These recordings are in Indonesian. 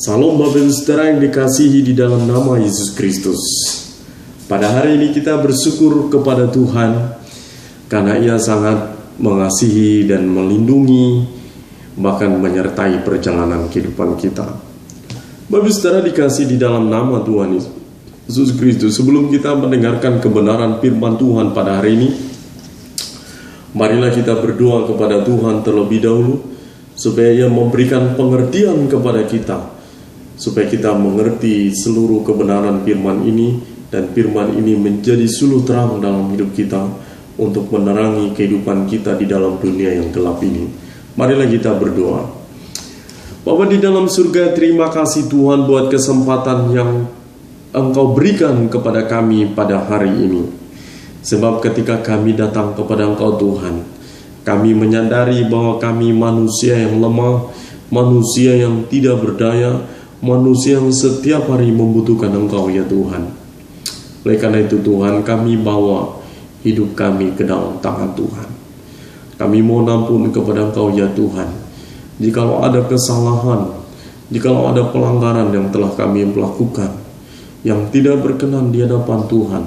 Salam Bapak Ibu Saudara yang dikasihi di dalam nama Yesus Kristus. Pada hari ini kita bersyukur kepada Tuhan karena Ia sangat mengasihi dan melindungi, bahkan menyertai perjalanan kehidupan kita. Bapak Ibu Saudara dikasihi di dalam nama Tuhan Yesus Kristus. Sebelum kita mendengarkan kebenaran firman Tuhan pada hari ini, marilah kita berdoa kepada Tuhan terlebih dahulu supaya Ia memberikan pengertian kepada kita, supaya kita mengerti seluruh kebenaran firman ini, dan firman ini menjadi suluh terang dalam hidup kita untuk menerangi kehidupan kita di dalam dunia yang gelap ini. Marilah kita berdoa. Bapa di dalam surga, terima kasih Tuhan buat kesempatan yang Engkau berikan kepada kami pada hari ini. Sebab ketika kami datang kepada Engkau Tuhan, kami menyadari bahwa kami manusia yang lemah, manusia yang tidak berdaya, manusia yang setiap hari membutuhkan Engkau ya Tuhan. Oleh karena itu Tuhan, kami bawa hidup kami ke dalam tangan Tuhan. Kami mohon ampun kepada Engkau ya Tuhan, jikalau ada kesalahan, jikalau ada pelanggaran yang telah kami lakukan, yang tidak berkenan di hadapan Tuhan.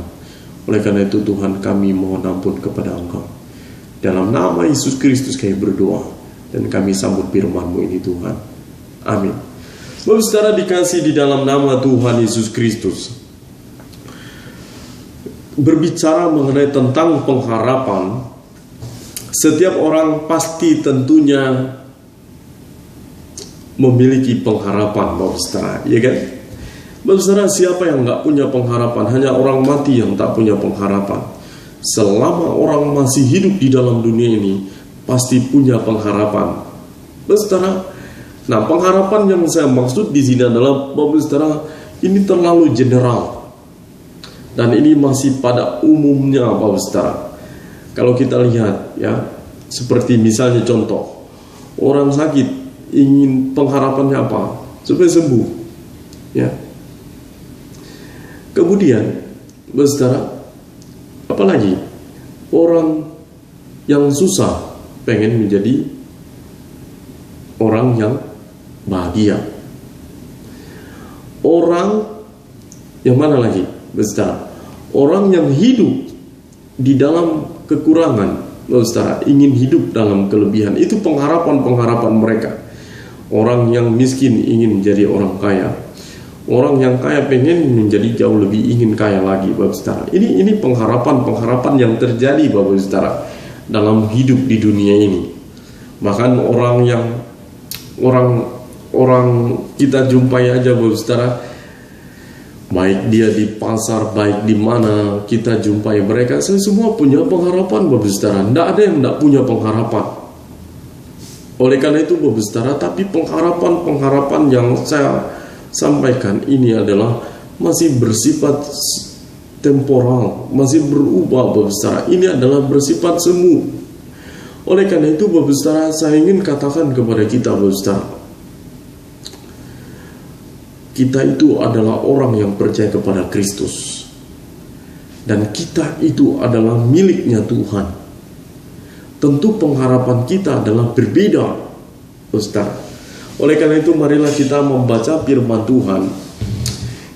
Oleh karena itu Tuhan, kami mohon ampun kepada Engkau. Dalam nama Yesus Kristus kami berdoa, dan kami sambut firman-Mu ini Tuhan. Amin. Bapak Saudara dikasih di dalam nama Tuhan Yesus Kristus, berbicara mengenai tentang pengharapan, setiap orang pasti tentunya memiliki pengharapan, Bapak Saudara, ya kan? Bapak Saudara, siapa yang nggak punya pengharapan? Hanya orang mati yang tak punya pengharapan. Selama orang masih hidup di dalam dunia ini, pasti punya pengharapan, Bapak Saudara. Nah, pengharapan yang saya maksud di sini adalah, Bapak Saudara, ini terlalu general, dan ini masih pada umumnya, Bapak Saudara. Kalau kita lihat ya, seperti misalnya contoh, orang sakit ingin pengharapannya apa? Supaya sembuh, ya. Kemudian, Bapak Saudara, apalagi orang yang susah pengen menjadi orang yang bahagia. Orang yang mana lagi? Saudara, orang yang hidup di dalam kekurangan, saudara, ingin hidup dalam kelebihan. Itu pengharapan-pengharapan mereka. Orang yang miskin ingin menjadi orang kaya. Orang yang kaya pengen menjadi jauh lebih ingin kaya lagi, Bapak Saudara. Ini pengharapan-pengharapan yang terjadi, Bapak Saudara, dalam hidup di dunia ini. Bahkan orang kita jumpai aja, Bapak Saudara, baik dia di pasar, baik di mana kita jumpai mereka, saya semua punya pengharapan, Bapak Saudara. Tidak ada yang tidak punya pengharapan. Oleh karena itu, Bapak Saudara, tapi pengharapan-pengharapan yang saya sampaikan ini adalah masih bersifat temporal, masih berubah, Bapak Saudara. Ini adalah bersifat semu. Oleh karena itu, Bapak Saudara, saya ingin katakan kepada kita, Bapak Saudara, kita itu adalah orang yang percaya kepada Kristus, dan kita itu adalah miliknya Tuhan. Tentu pengharapan kita adalah berbeda, Bapak Saudara. Oleh karena itu, marilah kita membaca firman Tuhan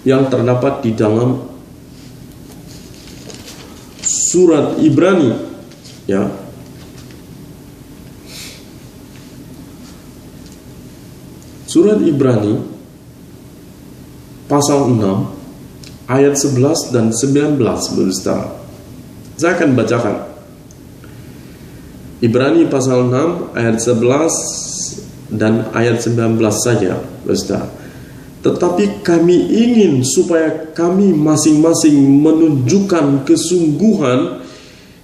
yang terdapat di dalam surat Ibrani, ya. Surat Ibrani pasal 6 ayat 11 dan 19, Saudara. Saya akan bacakan. Ibrani pasal 6 ayat 11 dan ayat 19 saja, Saudara. Tetapi kami ingin supaya kami masing-masing menunjukkan kesungguhan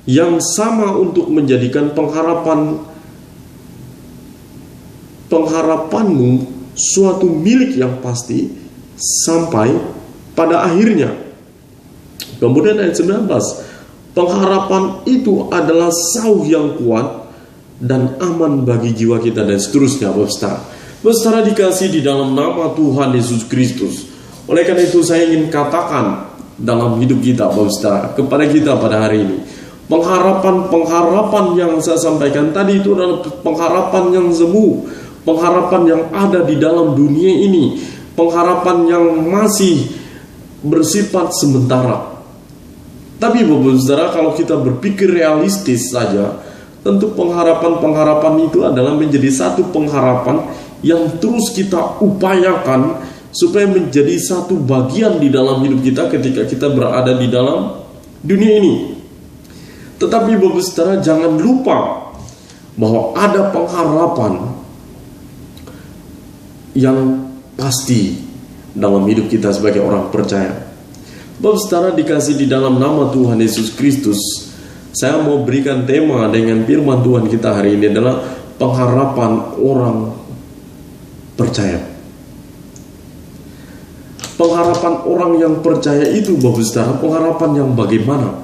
yang sama untuk menjadikan pengharapanmu suatu milik yang pasti sampai pada akhirnya. Kemudian ayat 19, pengharapan itu adalah sauh yang kuat dan aman bagi jiwa kita, dan seterusnya, Bapak Saudara. Bapak Saudara dikasih di dalam nama Tuhan Yesus Kristus. Oleh karena itu saya ingin katakan dalam hidup kita, Bapak Saudara, kepada kita pada hari ini, pengharapan yang saya sampaikan tadi itu adalah pengharapan yang semu, pengharapan yang ada di dalam dunia ini, pengharapan yang masih bersifat sementara. Tapi Bapak Saudara, kalau kita berpikir realistis saja, tentu pengharapan-pengharapan itu adalah menjadi satu pengharapan yang terus kita upayakan supaya menjadi satu bagian di dalam hidup kita ketika kita berada di dalam dunia ini. Tetapi Bapak Saudara, jangan lupa bahwa ada pengharapan yang pasti dalam hidup kita sebagai orang percaya. Bapak Saudara, dikasih di dalam nama Tuhan Yesus Kristus, saya mau berikan tema dengan firman Tuhan kita hari ini adalah pengharapan orang percaya. Pengharapan orang yang percaya itu Bapak Saudara, pengharapan yang bagaimana?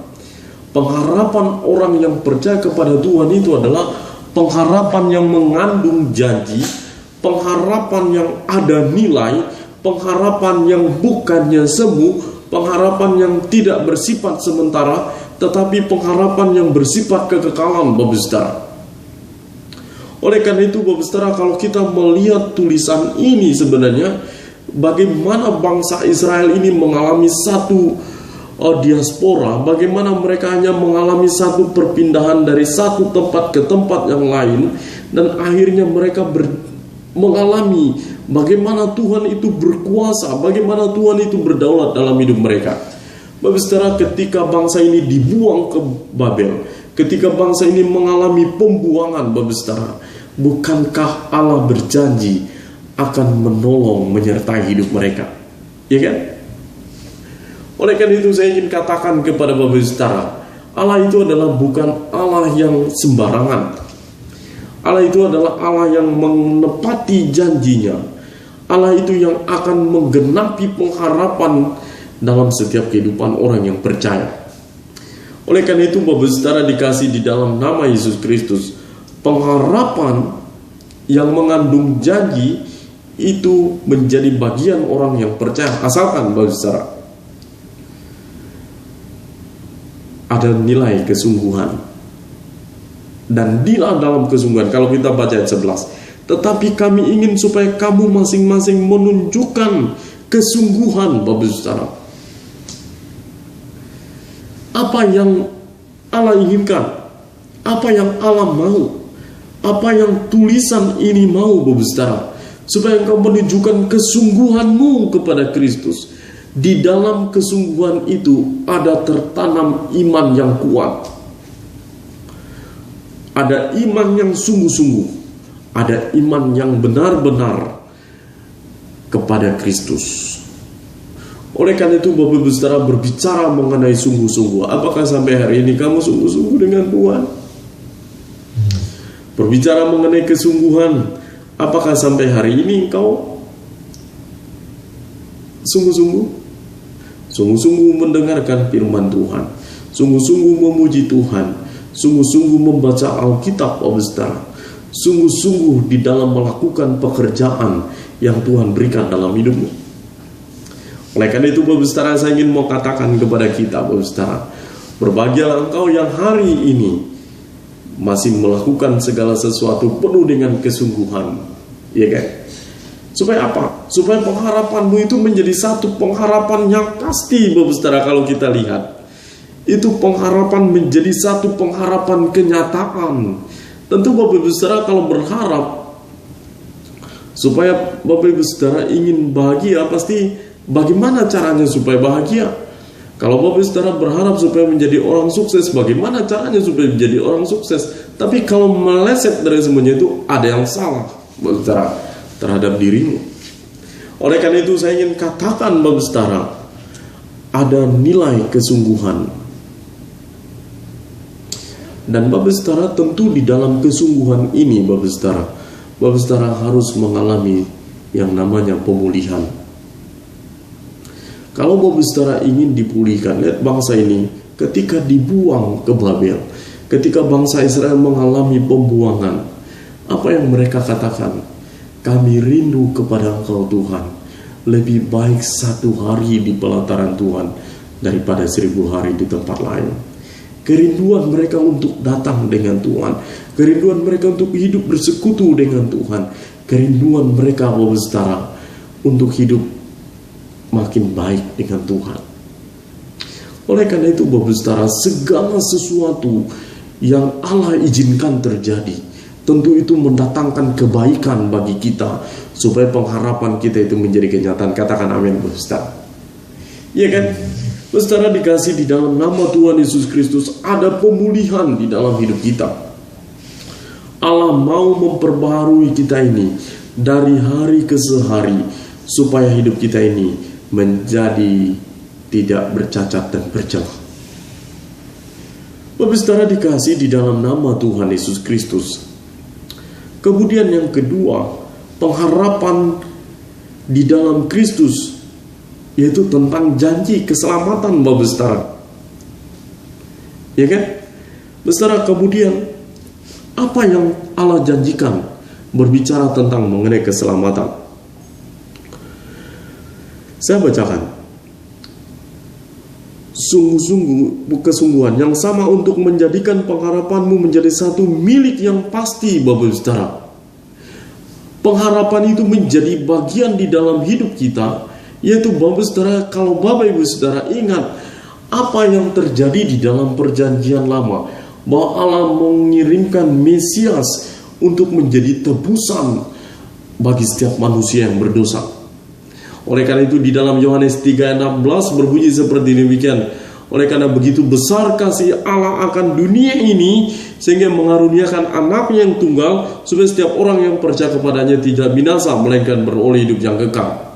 Pengharapan orang yang percaya kepada Tuhan itu adalah pengharapan yang mengandung janji, pengharapan yang ada nilai, pengharapan yang bukannya semu, pengharapan yang tidak bersifat sementara, tetapi pengharapan yang bersifat kekekalan Bapak Saudara. Oleh karena itu Bapak Saudara, kalau kita melihat tulisan ini sebenarnya, bagaimana bangsa Israel ini mengalami satu diaspora, bagaimana mereka hanya mengalami satu perpindahan dari satu tempat ke tempat yang lain, dan akhirnya mereka mengalami bagaimana Tuhan itu berkuasa, bagaimana Tuhan itu berdaulat dalam hidup mereka. Bapak Saudara, ketika bangsa ini dibuang ke Babel, ketika bangsa ini mengalami pembuangan, Bapak Saudara, bukankah Allah berjanji akan menolong menyertai hidup mereka? Ya kan? Oleh karena itu saya ingin katakan kepada Bapak Saudara, Allah itu adalah bukan Allah yang sembarangan. Allah itu adalah Allah yang menepati janjinya. Allah itu yang akan menggenapi pengharapan dalam setiap kehidupan orang yang percaya. Oleh karena itu Bapak Saudara, dikasih di dalam nama Yesus Kristus, pengharapan yang mengandung janji itu menjadi bagian orang yang percaya, asalkan Bapak Saudara ada nilai kesungguhan. Dan nilai dalam kesungguhan, kalau kita baca ayat 11, tetapi kami ingin supaya kamu masing-masing menunjukkan kesungguhan. Bapak Saudara, apa yang Allah inginkan, apa yang Allah mau, apa yang tulisan ini mau Bapak Saudara, supaya engkau menunjukkan kesungguhanmu kepada Kristus. Di dalam kesungguhan itu ada tertanam iman yang kuat, ada iman yang sungguh-sungguh, ada iman yang benar-benar kepada Kristus. Oleh karena itu Bapak Ibu Saudara, berbicara mengenai sungguh-sungguh, apakah sampai hari ini kamu sungguh-sungguh dengan Tuhan? Berbicara mengenai kesungguhan, apakah sampai hari ini engkau sungguh-sungguh mendengarkan firman Tuhan, sungguh-sungguh memuji Tuhan, sungguh-sungguh membaca Alkitab, Bapak Saudara, sungguh-sungguh di dalam melakukan pekerjaan yang Tuhan berikan dalam hidupmu? Oleh karena itu Bapak Saudara, saya ingin mau katakan kepada kita, Bapak Saudara, berbahagialah engkau yang hari ini masih melakukan segala sesuatu penuh dengan kesungguhan, ya kan? Supaya apa? Supaya pengharapanmu itu menjadi satu pengharapan yang pasti, Bapak Saudara. Kalau kita lihat, itu pengharapan menjadi satu pengharapan kenyataan. Tentu Bapak Ibu Saudara kalau berharap supaya Bapak Ibu Saudara ingin bahagia, pasti bagaimana caranya supaya bahagia? Kalau Bapak Ibu Saudara berharap supaya menjadi orang sukses, bagaimana caranya supaya menjadi orang sukses? Tapi kalau meleset dari semuanya itu, ada yang salah, Bapak Saudara, terhadap dirimu. Oleh karena itu saya ingin katakan Bapak Saudara, ada nilai kesungguhan. Dan Bapak Saudara, tentu di dalam kesungguhan ini Bapak Saudara harus mengalami yang namanya pemulihan. Kalau Bapak Saudara ingin dipulihkan, lihat bangsa ini ketika dibuang ke Babel, ketika bangsa Israel mengalami pembuangan, apa yang mereka katakan? Kami rindu kepada Engkau Tuhan. Lebih baik 1 hari di pelataran Tuhan daripada 1000 hari di tempat lain. Kerinduan mereka untuk datang dengan Tuhan, kerinduan mereka untuk hidup bersekutu dengan Tuhan, kerinduan mereka Bapak Saudara untuk hidup makin baik dengan Tuhan. Oleh karena itu, Bapak Saudara, segala sesuatu yang Allah izinkan terjadi, tentu itu mendatangkan kebaikan bagi kita, supaya pengharapan kita itu menjadi kenyataan. Katakan amin, Bapak Saudara. Iya kan? Bapak Saudara, dikasih di dalam nama Tuhan Yesus Kristus, ada pemulihan di dalam hidup kita. Allah mau memperbaharui kita ini dari hari ke hari, supaya hidup kita ini menjadi tidak bercacat dan bercelah. Bapak Saudara, dikasih di dalam nama Tuhan Yesus Kristus. Kemudian yang kedua, pengharapan di dalam Kristus, yaitu tentang janji keselamatan, Bapak Saudara. Ya kan? Bapak Saudara, kemudian apa yang Allah janjikan berbicara tentang mengenai keselamatan? Saya bacakan. Sungguh-sungguh kesungguhan yang sama untuk menjadikan pengharapanmu menjadi satu milik yang pasti, Bapak Saudara. Pengharapan itu menjadi bagian di dalam hidup kita, yaitu Bapak Saudara, kalau Bapak Ibu Saudara ingat apa yang terjadi di dalam perjanjian lama, bahwa Allah mengirimkan Mesias untuk menjadi tebusan bagi setiap manusia yang berdosa. Oleh karena itu di dalam Yohanes 3:16 berbunyi seperti demikian. Oleh karena begitu besar kasih Allah akan dunia ini, sehingga mengaruniakan anaknya yang tunggal, supaya setiap orang yang percaya kepadanya tidak binasa, melainkan beroleh hidup yang kekal.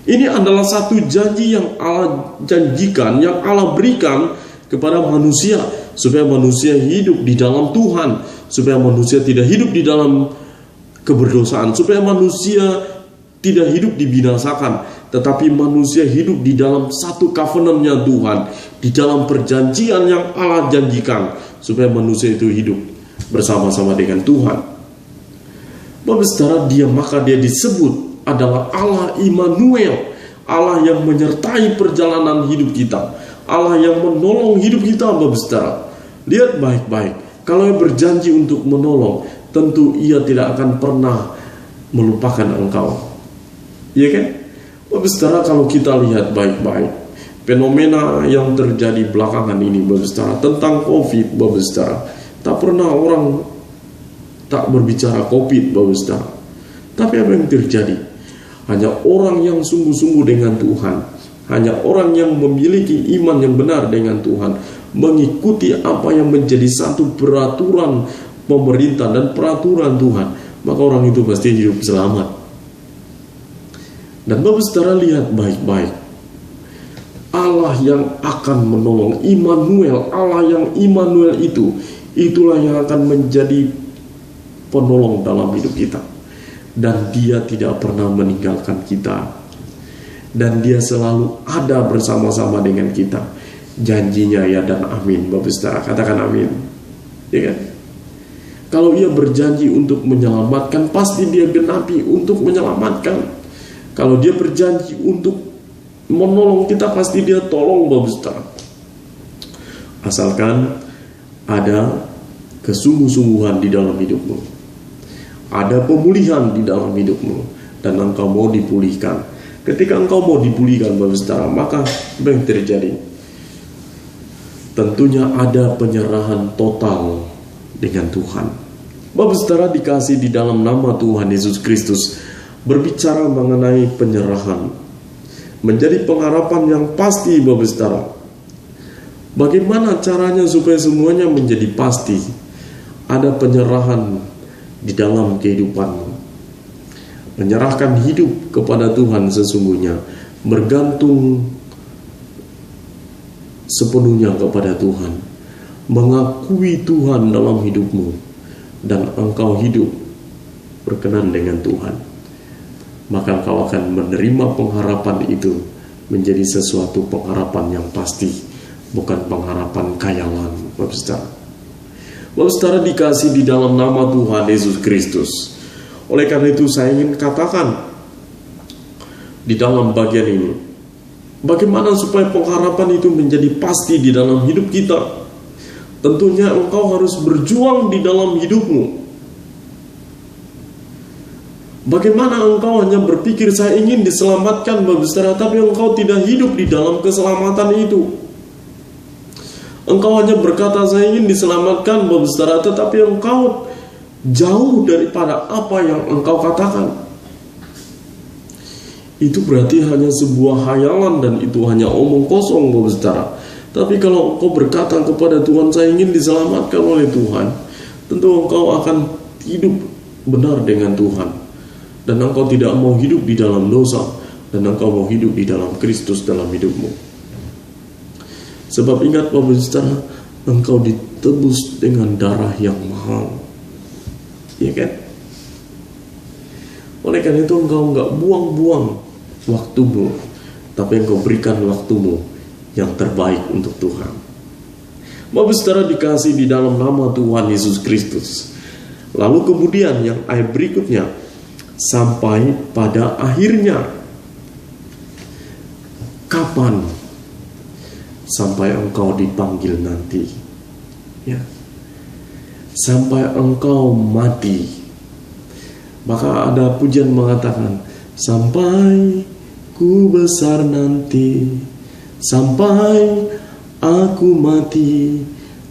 Ini adalah satu janji yang Allah janjikan, yang Allah berikan kepada manusia, supaya manusia hidup di dalam Tuhan, supaya manusia tidak hidup di dalam keberdosaan, supaya manusia tidak hidup dibinasakan, tetapi manusia hidup di dalam satu covenant-nya Tuhan, di dalam perjanjian yang Allah janjikan, supaya manusia itu hidup bersama-sama dengan Tuhan. Bapak Saudara, maka dia disebut adalah Allah Immanuel, Allah yang menyertai perjalanan hidup kita, Allah yang menolong hidup kita. Bapak Saudara, lihat baik-baik, kalau ia berjanji untuk menolong, tentu ia tidak akan pernah melupakan engkau. Iya kan? Bapak Saudara, kalau kita lihat baik-baik fenomena yang terjadi belakangan ini, Bapak Saudara, tentang COVID, Bapak Saudara, tak pernah orang tak berbicara COVID, Bapak Saudara. Tapi apa yang terjadi? Hanya orang yang sungguh-sungguh dengan Tuhan, hanya orang yang memiliki iman yang benar dengan Tuhan, mengikuti apa yang menjadi satu peraturan pemerintah dan peraturan Tuhan, maka orang itu pasti hidup selamat. Dan Bapak Saudara, lihat baik-baik, Allah yang akan menolong, Immanuel, Allah yang Immanuel itulah yang akan menjadi penolong dalam hidup kita. Dan dia tidak pernah meninggalkan kita, dan dia selalu ada bersama-sama dengan kita. Janjinya ya dan amin, Bapak Saudara, katakan amin. Ya kan? Kalau ia berjanji untuk menyelamatkan, pasti dia genapi untuk menyelamatkan. Kalau dia berjanji untuk menolong kita, pasti dia tolong, Bapak Saudara. Asalkan ada kesungguh-sungguhan di dalam hidupmu, ada pemulihan di dalam hidupmu, dan engkau mau dipulihkan. Ketika engkau mau dipulihkan, Bapak Saudara, maka apa yang terjadi? Tentunya ada penyerahan total dengan Tuhan. Bapak Saudara, dikasih di dalam nama Tuhan Yesus Kristus, berbicara mengenai penyerahan, menjadi pengharapan yang pasti, Bapak Saudara. Bagaimana caranya supaya semuanya menjadi pasti? Ada penyerahan di dalam kehidupanmu. Menyerahkan hidup kepada Tuhan sesungguhnya, bergantung sepenuhnya kepada Tuhan, mengakui Tuhan dalam hidupmu, dan engkau hidup berkenan dengan Tuhan. Maka engkau akan menerima pengharapan itu menjadi sesuatu pengharapan yang pasti, bukan pengharapan khayalan, Bapak Saudara. Bapak Saudara, dikasih di dalam nama Tuhan Yesus Kristus. Oleh karena itu saya ingin katakan di dalam bagian ini, bagaimana supaya pengharapan itu menjadi pasti di dalam hidup kita? Tentunya engkau harus berjuang di dalam hidupmu. Bagaimana engkau hanya berpikir saya ingin diselamatkan Bapak Saudara, tapi engkau tidak hidup di dalam keselamatan itu. Engkau hanya berkata saya ingin diselamatkan Bapak Saudara, tetapi engkau jauh daripada apa yang engkau katakan. Itu berarti hanya sebuah hayalan dan itu hanya omong kosong Bapak Saudara. Tapi kalau engkau berkata kepada Tuhan saya ingin diselamatkan oleh Tuhan, tentu engkau akan hidup benar dengan Tuhan. Dan engkau tidak mau hidup di dalam dosa, dan engkau mau hidup di dalam Kristus dalam hidupmu. Sebab ingat Bapak Saudara, engkau ditebus dengan darah yang mahal. Iya kan? Oleh karena itu engkau enggak buang-buang waktumu, tapi engkau berikan waktumu yang terbaik untuk Tuhan. Bapak Saudara dikasih di dalam nama Tuhan Yesus Kristus. Lalu kemudian yang ayat berikutnya, sampai pada akhirnya. Kapan? Sampai engkau dipanggil nanti, ya. Sampai engkau mati. Maka ada pujian mengatakan, sampai ku besar nanti, sampai aku mati,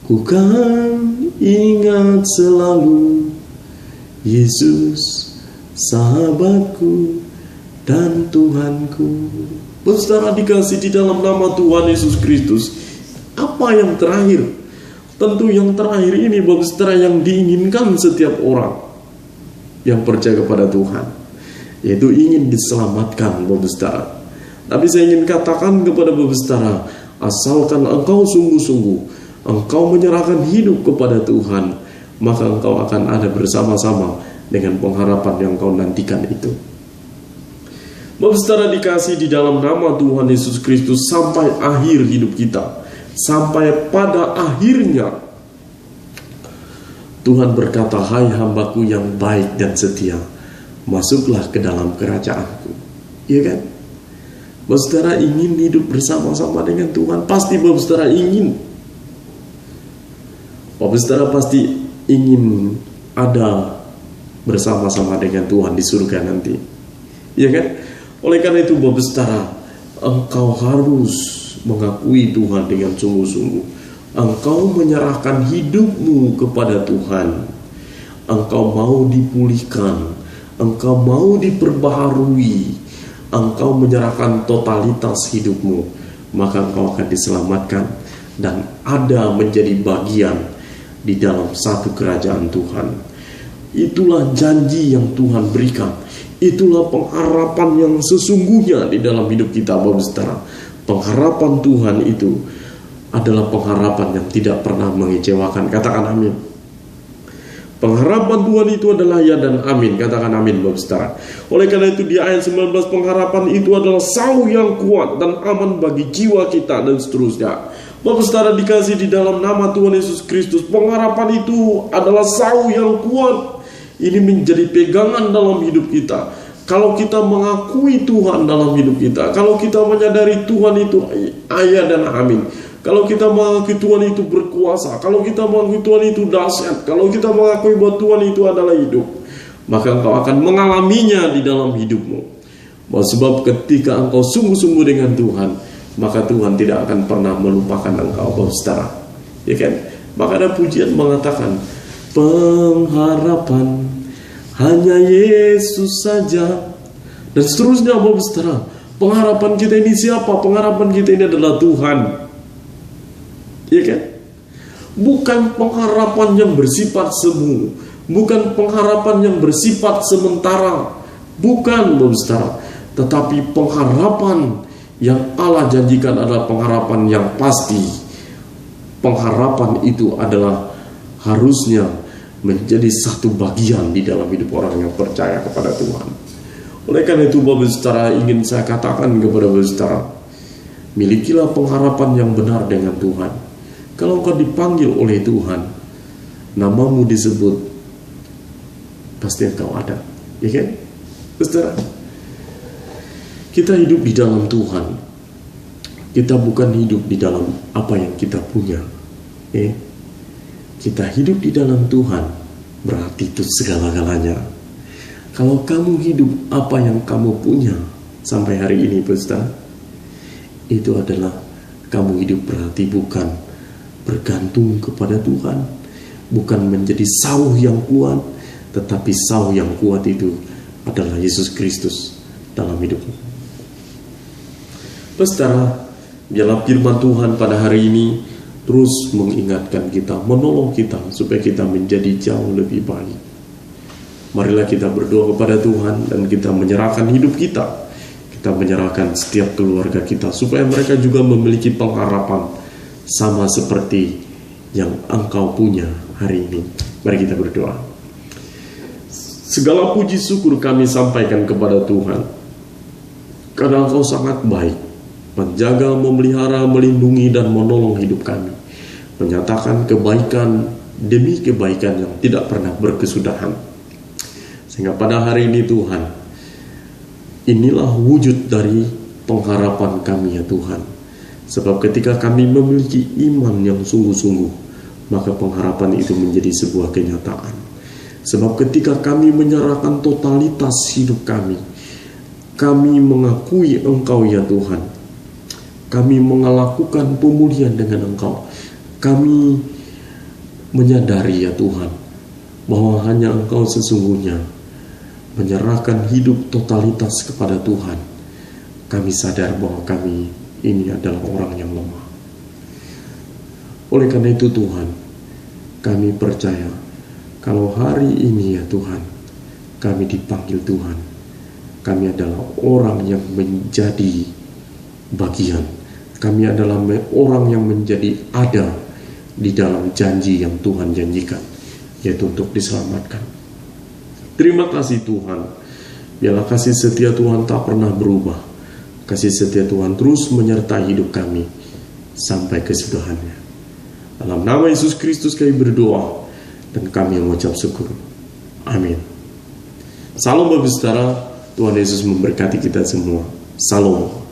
ku kan ingat selalu Yesus sahabatku dan Tuhanku. Saudara dikasih di dalam nama Tuhan Yesus Kristus. Apa yang terakhir? Tentu yang terakhir ini Bapak Saudara yang diinginkan setiap orang yang percaya kepada Tuhan, yaitu ingin diselamatkan Bapak Saudara. Tapi saya ingin katakan kepada Bapak Saudara, asalkan engkau sungguh-sungguh engkau menyerahkan hidup kepada Tuhan, maka engkau akan ada bersama-sama dengan pengharapan yang kau nantikan itu. Bapak Saudara dikasih di dalam nama Tuhan Yesus Kristus sampai akhir hidup kita. Sampai pada akhirnya Tuhan berkata, hai hambaku yang baik dan setia, masuklah ke dalam kerajaanku. Iya kan? Bapak Saudara ingin hidup bersama-sama dengan Tuhan. Pasti Bapak Saudara ingin. Bapak Saudara pasti ingin ada bersama-sama dengan Tuhan di surga nanti, ya kan? Oleh karena itu Bapak Saudara, engkau harus mengakui Tuhan dengan sungguh-sungguh. Engkau menyerahkan hidupmu kepada Tuhan. Engkau mau dipulihkan, engkau mau diperbaharui, engkau menyerahkan totalitas hidupmu, maka engkau akan diselamatkan dan ada menjadi bagian di dalam satu kerajaan Tuhan. Itulah janji yang Tuhan berikan. Itulah pengharapan yang sesungguhnya di dalam hidup kita Bapak Saudara. Pengharapan Tuhan itu adalah pengharapan yang tidak pernah mengecewakan. Katakan amin. Pengharapan Tuhan itu adalah ya dan amin. Katakan amin Bapak Saudara. Oleh karena itu di ayat 19, pengharapan itu adalah sauh yang kuat dan aman bagi jiwa kita dan seterusnya. Bapak Saudara dikasih di dalam nama Tuhan Yesus Kristus, pengharapan itu adalah sauh yang kuat. Ini menjadi pegangan dalam hidup kita. Kalau kita mengakui Tuhan dalam hidup kita, kalau kita menyadari Tuhan itu ayat dan amin, kalau kita mengakui Tuhan itu berkuasa, kalau kita mengakui Tuhan itu dahsyat, kalau kita mengakui bahwa Tuhan itu adalah hidup, maka engkau akan mengalaminya di dalam hidupmu. Sebab ketika engkau sungguh-sungguh dengan Tuhan, maka Tuhan tidak akan pernah melupakan engkau Bapak Saudara, ya kan? Maka ada pujian mengatakan, pengharapan hanya Yesus saja, dan seterusnya Bapak Saudara. Pengharapan kita ini siapa? Pengharapan kita ini adalah Tuhan, ya kan? Bukan pengharapan yang bersifat semu, bukan pengharapan yang bersifat sementara, bukan Bapak Saudara. Tetapi pengharapan yang Allah janjikan adalah pengharapan yang pasti. Pengharapan itu adalah harusnya menjadi satu bagian di dalam hidup orang yang percaya kepada Tuhan. Oleh karena itu Bapak Saudara, ingin saya katakan kepada Bapak Saudara, milikilah pengharapan yang benar dengan Tuhan. Kalau engkau dipanggil oleh Tuhan, namamu disebut, pasti engkau ada, ya kan? Saudara, kita hidup di dalam Tuhan. Kita bukan hidup di dalam apa yang kita punya, ya. Kita hidup di dalam Tuhan, berarti itu segala-galanya. Kalau kamu hidup apa yang kamu punya sampai hari ini, Saudara, itu adalah kamu hidup berarti bukan bergantung kepada Tuhan, bukan menjadi sauh yang kuat, tetapi sauh yang kuat itu adalah Yesus Kristus dalam hidupmu. Saudara, biarlah firman Tuhan pada hari ini terus mengingatkan kita, menolong kita supaya kita menjadi jauh lebih baik. Marilah kita berdoa kepada Tuhan dan kita menyerahkan hidup kita. Kita menyerahkan setiap keluarga kita supaya mereka juga memiliki pengharapan sama seperti yang Engkau punya hari ini. Mari kita berdoa. Segala puji syukur kami sampaikan kepada Tuhan, karena Engkau sangat baik, menjaga, memelihara, melindungi, dan menolong hidup kami, menyatakan kebaikan demi kebaikan yang tidak pernah berkesudahan. Sehingga pada hari ini Tuhan, inilah wujud dari pengharapan kami ya Tuhan. Sebab ketika kami memiliki iman yang sungguh-sungguh, maka pengharapan itu menjadi sebuah kenyataan. Sebab ketika kami menyerahkan totalitas hidup kami mengakui Engkau ya Tuhan, kami melakukan pemulihan dengan Engkau, kami menyadari ya Tuhan, bahwa hanya Engkau sesungguhnya menyerahkan hidup totalitas kepada Tuhan. Kami sadar bahwa kami ini adalah orang yang lemah. Oleh karena itu Tuhan, kami percaya kalau hari ini ya Tuhan, kami dipanggil Tuhan, kami adalah orang yang menjadi bagian. Kami adalah orang yang menjadi ada di dalam janji yang Tuhan janjikan, yaitu untuk diselamatkan. Terima kasih Tuhan. Biarlah kasih setia Tuhan tak pernah berubah. Kasih setia Tuhan terus menyertai hidup kami sampai kesudahannya. Dalam nama Yesus Kristus kami berdoa dan kami mengucap syukur. Amin. Salam Bapak Saudara, Tuhan Yesus memberkati kita semua. Salam.